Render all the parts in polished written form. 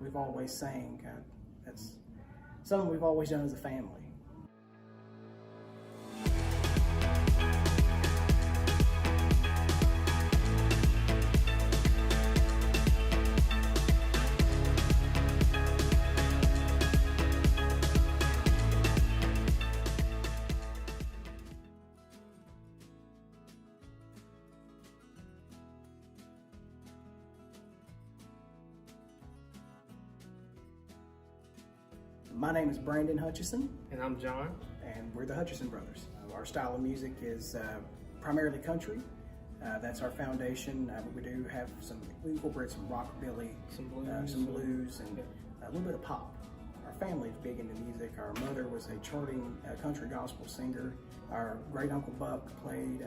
we've always sang. That's something we've always done as a family. My name is Brandon Hutcheson. And I'm John. And we're the Hutcheson Brothers. Our style of music is primarily country. That's our foundation. But we do have we incorporate some rockabilly, some blues, and a little bit of pop. Our family is big into music. Our mother was a charting country gospel singer. Our great uncle Buck played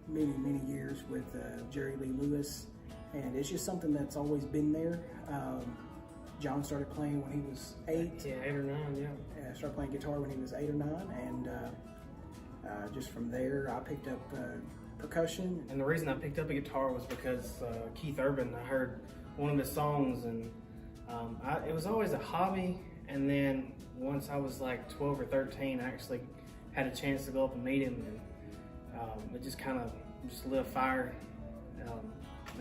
many years with Jerry Lee Lewis. And it's just something that's always been there. John started playing when he was 8. Yeah, 8 or 9, yeah. Started playing guitar when he was 8 or 9, and just from there I picked up percussion. And the reason I picked up a guitar was because Keith Urban, I heard one of his songs, and it was always a hobby, and then once I was like 12 or 13, I actually had a chance to go up and meet him, and it just kind of lit a fire, and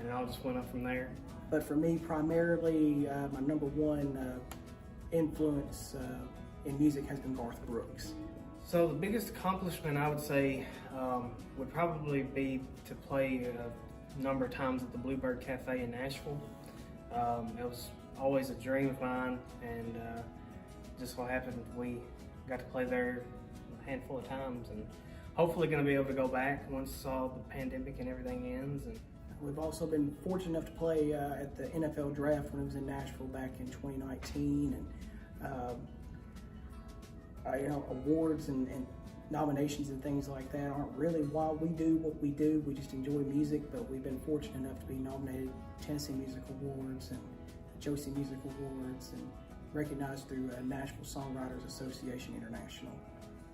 it all just went up from there. But for me, primarily, my number one influence in music has been Garth Brooks. So the biggest accomplishment, I would say, would probably be to play a number of times at the Bluebird Cafe in Nashville. It was always a dream of mine, and just so happened we got to play there a handful of times, and hopefully going to be able to go back once all the pandemic and everything ends. And we've also been fortunate enough to play at the NFL draft when it was in Nashville back in 2019, and awards and nominations and things like that aren't really why we do what we do. We just enjoy music, but we've been fortunate enough to be nominated Tennessee Music Awards and Josie Music Awards, and recognized through Nashville Songwriters Association International.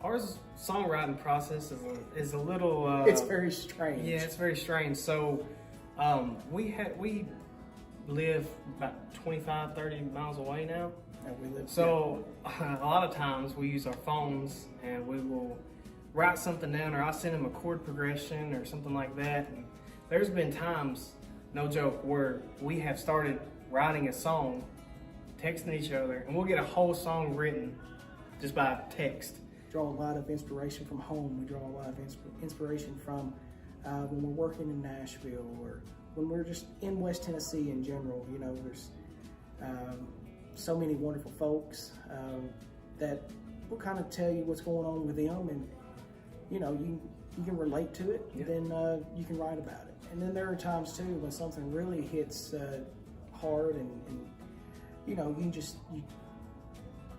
Our songwriting process is a little... it's very strange. Yeah, it's very strange. So we live about 25, 30 miles away now. And we live so a lot of times we use our phones, and we will write something down, or I'll send them a chord progression or something like that. And there's been times, no joke, where we have started writing a song, texting each other, and we'll get a whole song written just by text. Draw a lot of inspiration from home. We draw a lot of inspiration from when we're working in Nashville, or when we're just in West Tennessee in general. You know, there's so many wonderful folks that will kind of tell you what's going on with them, and you know, you can relate to it. Yeah. Then you can write about it. And then there are times too when something really hits hard, and you know,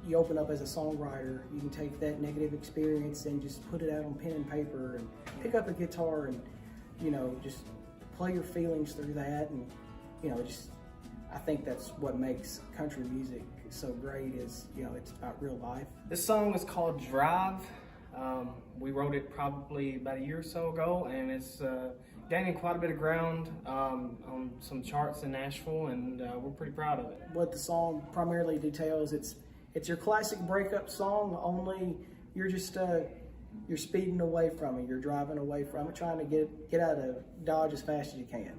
you open up as a songwriter. You can take that negative experience and just put it out on pen and paper, and pick up a guitar, and you know, just play your feelings through that. And you know, I think that's what makes country music so great, is, you know, it's about real life. This song is called Drive. We wrote it probably about a year or so ago, and it's gaining quite a bit of ground on some charts in Nashville, and we're pretty proud of it. What the song primarily details, it's your classic breakup song, only you're just you're speeding away from it, you're driving away from it, trying to get out of Dodge as fast as you can.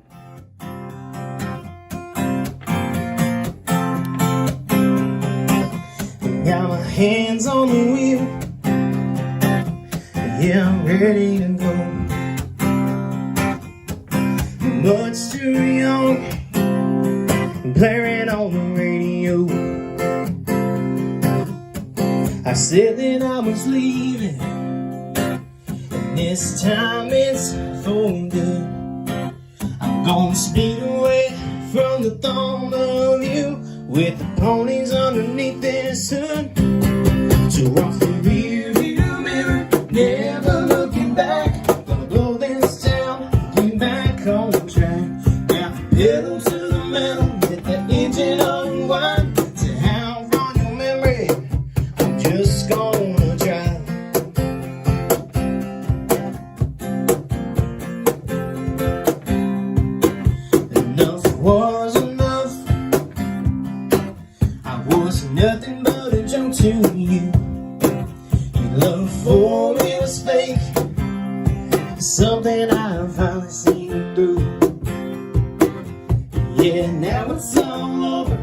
Got my hands on the wheel, yeah, I'm ready to go. But too young, blaring on the radio. I said that I was leaving, and this time it's for good. I'm gonna speed away from the thought of you, with the ponies underneath this hood. So off the rear view mirror, never looking back. Gonna blow this town, get back on track. Got the pedal to the metal, let that engine unwind. To outrun your memory, I'm just gonna drive. Enough was enough. nothing but a joke to you. Your love for me was fake, something I've finally seen through. Yeah, now it's all over,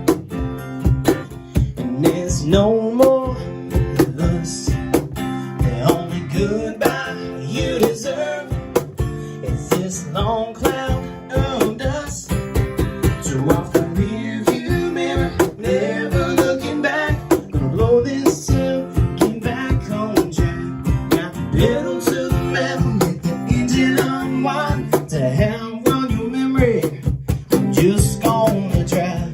and there's no more of us. The only goodbye you deserve is this long cloud of dust. So off the rearview mirror, never looking back. Gonna blow this up, get back on track. Got the pedal to the metal, let the engine unwind. To hell on your memory, I'm just gonna drive.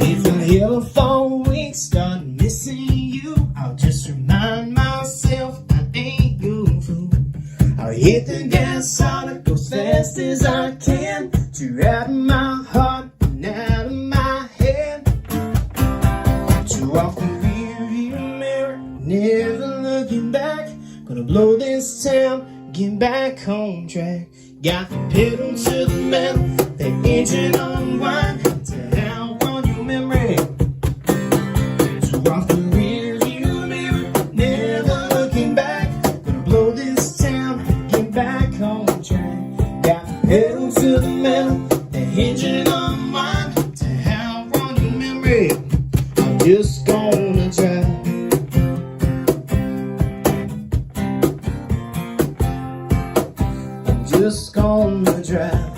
If in here for weeks start missing you, I'll just remind myself I ain't your fool. I'll hit the gas hard, go as fast as I can, to out of my heart and out of my head. To off the rearview mirror, never looking back. Gonna blow this town, get back on track. Got the pedal to the metal, the engine unwind. To hell on your memory. So off the rearview mirror, never looking back. Gonna blow this town, get back on track. Got the pedal to the metal, the engine unwind. To hell on your memory, I'm just gonna try. I'm just gonna drive.